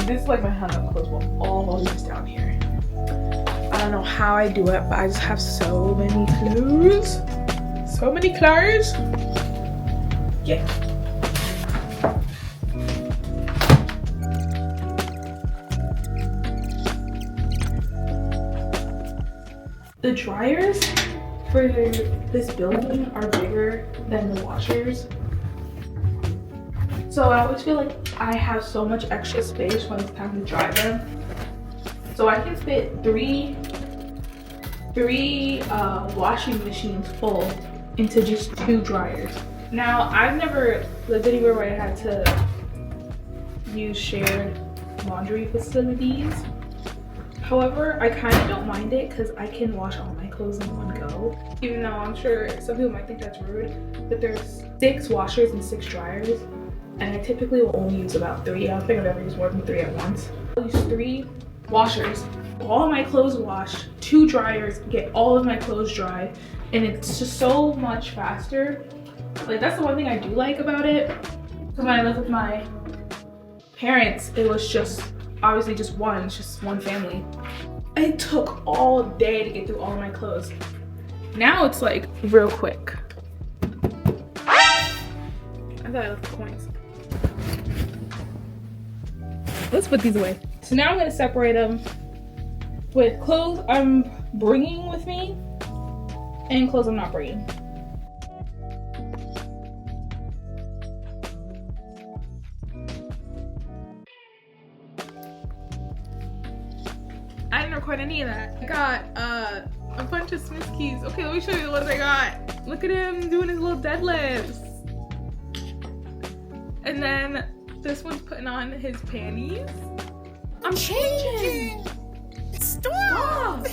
this is like my hung up clothes will always down here. I don't know how I do it, but I just have so many clothes. So many clothes. Yeah. The dryers for this building are bigger than the washers. So I always feel like I have so much extra space when it's time to dry them. So I can fit three washing machines full into just 2 dryers. Now, I've never lived anywhere where I had to use shared laundry facilities. However, I kind of don't mind it because I can wash all my clothes in one go. Even though I'm sure some people might think that's rude, but there's 6 washers and 6 dryers. And I typically will only use about 3. I don't think I've ever used more than 3 at once. I'll use 3 washers, all of my clothes washed, 2 dryers, get all of my clothes dry, and it's just so much faster. Like, that's the one thing I do like about it. Because when I lived with my parents, it was just obviously just one, it's just one family. It took all day to get through all of my clothes. Now it's like real quick. I thought I left the coins. Let's put these away. So now I'm gonna separate them with clothes I'm bringing with me and clothes I'm not bringing. I didn't record any of that. I got a bunch of Smiskies. Okay, let me show you the ones I got. Look at him doing his little deadlifts. And then this one's putting on his panties. I'm changing. Stop.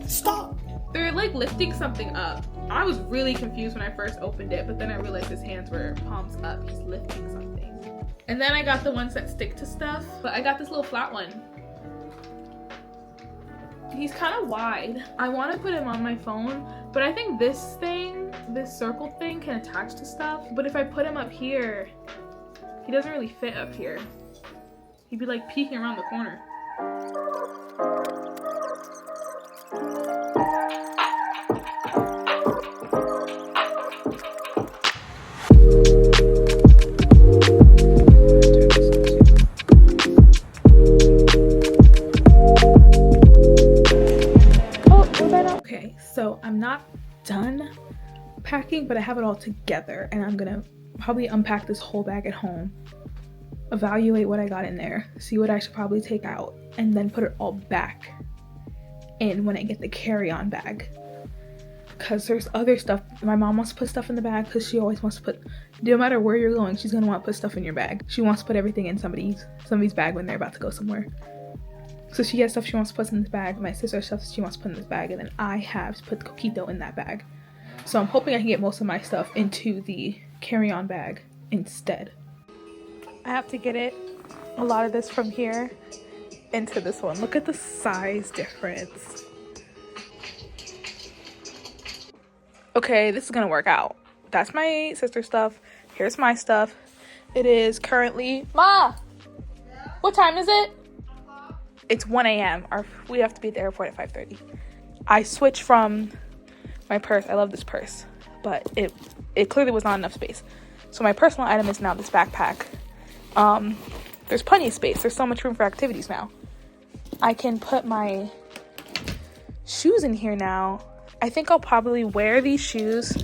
Stop. They're like lifting something up. I was really confused when I first opened it, but then I realized his hands were palms up. He's lifting something. And then I got the ones that stick to stuff, but I got this little flat one. He's kind of wide. I want to put him on my phone, but I think this thing, this circle thing, can attach to stuff. But if I put him up here, he doesn't really fit up here. He'd be like peeking around the corner. Okay, so I'm not done packing, but I have it all together, and I'm gonna probably unpack this whole bag at home, evaluate what I got in there, see what I should probably take out, and then put it all back in when I get the carry-on bag. Because there's other stuff. My mom wants to put stuff in the bag because she always wants to put, no matter where you're going, she's gonna want to put stuff in your bag. She wants to put everything in somebody's bag when they're about to go somewhere. So she has stuff she wants to put in this bag. My sister has stuff she wants to put in this bag, and then I have to put the Coquito in that bag. So I'm hoping I can get most of my stuff into the carry-on bag instead. I have to get a lot of this from here into this one. Look at the size difference. Okay, this is gonna work out. That's my sister's stuff. Here's my stuff. It is currently, Ma, what time is it? It's 1 a.m. We have to be at the airport at 5:30. I switched from my purse. I love this purse, but it clearly was not enough space. So my personal item is now this backpack. There's plenty of space. There's so much room for activities now. I can put my shoes in here now. I think I'll probably wear these shoes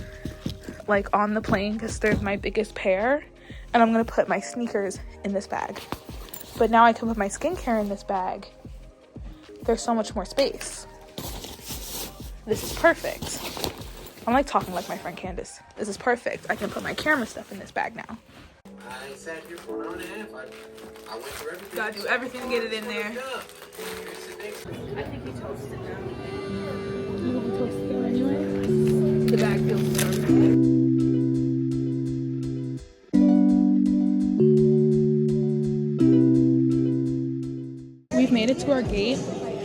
like on the plane because they're my biggest pair. And I'm gonna put my sneakers in this bag. But now I can put my skincare in this bag. There's so much more space. This is perfect. I'm like talking like my friend Candace. This is perfect. I can put my camera stuff in this bag now. I sat here for an hour and a half. I went through everything. Gotta do everything to get it in there. I think he toasted them. You want to toast them anyway? The bag feels warm. We've made it to our gate.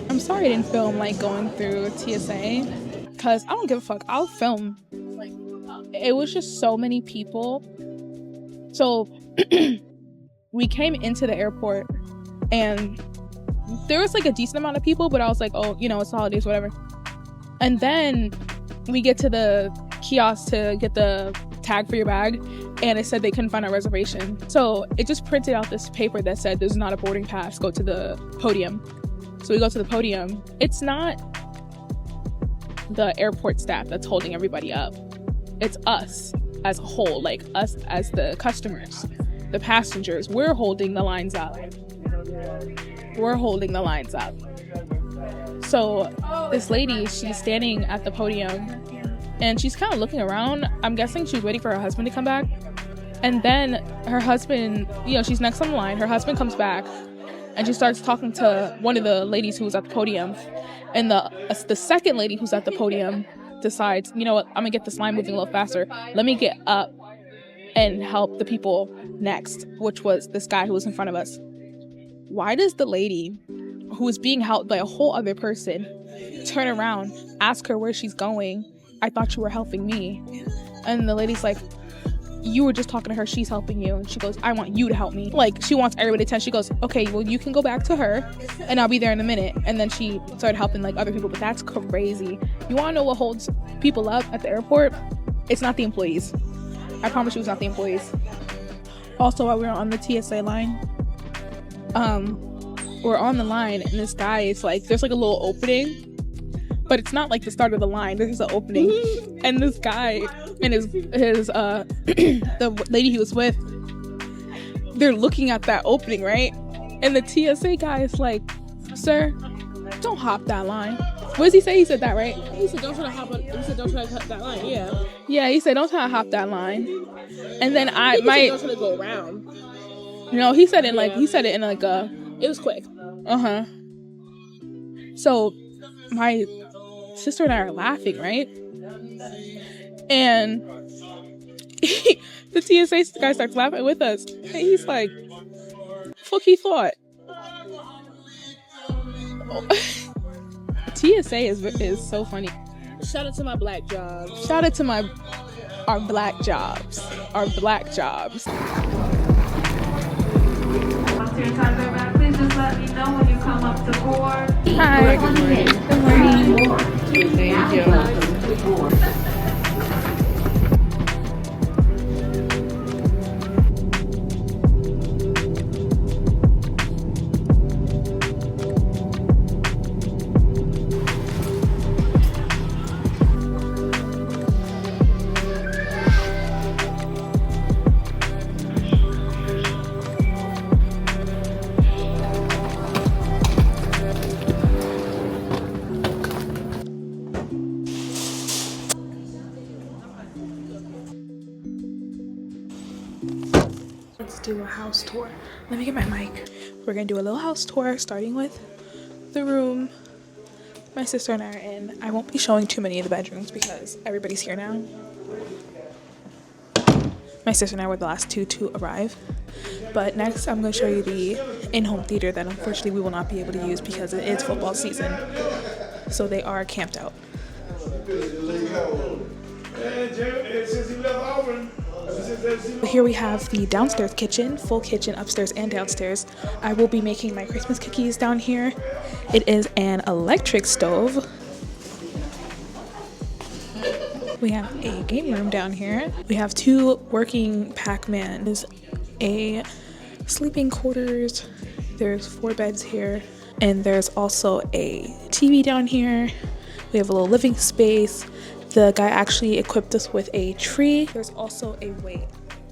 I'm sorry I didn't film like going through TSA because I don't give a fuck. I'll film. Like, it was just so many people. So we came into the airport and there was like a decent amount of people, but I was like, oh, you know, it's holidays, whatever. And then we get to the kiosk to get the tag for your bag, and it said they couldn't find a reservation. So it just printed out this paper that said there's not a boarding pass, go to the podium. So we go to the podium. It's not the airport staff that's holding everybody up. It's us as a whole, like us as the customers, the passengers. We're holding the lines up. We're holding the lines up. So this lady, she's standing at the podium and she's kind of looking around. I'm guessing she's waiting for her husband to come back. And then her husband, you know, she's next on the line. Her husband comes back and she starts talking to one of the ladies who was at the podium. And the second lady who's at the podium decides, you know what, I'm gonna get this line moving a little faster. Let me get up and help the people next, which was this guy who was in front of us. Why does the lady who is being helped by a whole other person turn around, ask her where she's going? I thought you were helping me. And the lady's like, you were just talking to her, she's helping you. And she goes, I want you to help me. Like, she wants everybody to attend. She goes, okay, well, you can go back to her and I'll be there in a minute. And then she started helping like other people, but that's crazy. You want to know what holds people up at the airport? It's not the employees. I promise you it's not the employees. Also, while we were on the TSA line, we're on the line and this guy is like, there's like a little opening, but it's not like the start of the line. There's an opening. And this guy and his the lady he was with, they're looking at that opening, right? And the TSA guy is like, sir, don't hop that line. What does he say? He said that, right? He said, don't try to hop that line, yeah. Yeah, he said, don't try to hop that line. And then He said, don't try to go around. No, he said it in like a... It was quick. Uh-huh. So, my sister and I are laughing, right? And the TSA guy starts laughing with us. And he's like, fuck he thought. TSA is so funny. Shout out to my black jobs. Shout out to our black jobs. Our black jobs. Once your time go back, please just let me know when you come up to board. Hi. Good morning. Thank you. Let's do a house tour. Let me get my mic. We're gonna do a little house tour, starting with the room my sister and I are in. I won't be showing too many of the bedrooms because everybody's here now. My sister and I were the last two to arrive. But next I'm gonna show you the in-home theater that unfortunately we will not be able to use because it is football season. So they are camped out. Here we have the downstairs kitchen, full kitchen upstairs and downstairs. I will be making my Christmas cookies down here. It is an electric stove. We have a game room down here. We have two working Pac-Man. There's a sleeping quarters. There's 4 beds here. And there's also a TV down here. We have a little living space. The guy actually equipped us with a tree. There's also a way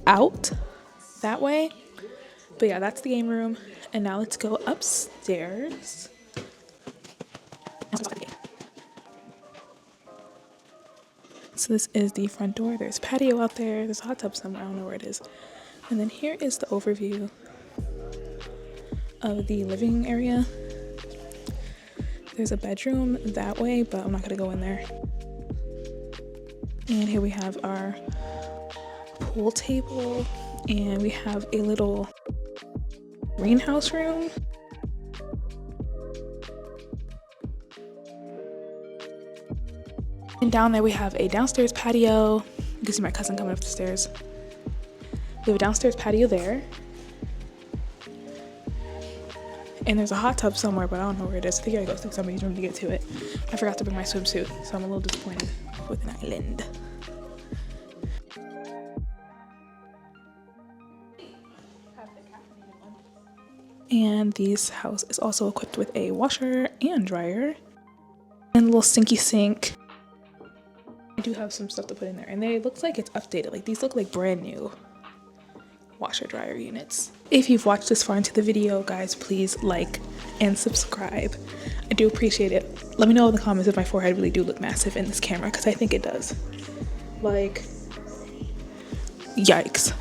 out that way. But yeah, that's the game room. And now let's go upstairs. So this is the front door. There's patio out there. There's a hot tub somewhere. I don't know where it is. And then here is the overview of the living area. There's a bedroom that way, but I'm not gonna go in there. And here we have our pool table, and we have a little greenhouse room. And down there we have a downstairs patio. You can see my cousin coming up the stairs. We have a downstairs patio there. And there's a hot tub somewhere, but I don't know where it is. I think I gotta go to somebody's room to get to it. I forgot to bring my swimsuit, so I'm a little disappointed with an island. And this house is also equipped with a washer and dryer and a little stinky sink. I do have some stuff to put in there, and it looks like it's updated. Like, these look like brand new washer dryer units. If you've watched this far into the video, guys, please like and subscribe. I do appreciate it. Let me know in the comments if my forehead really do look massive in this camera, because I think it does. Like, yikes.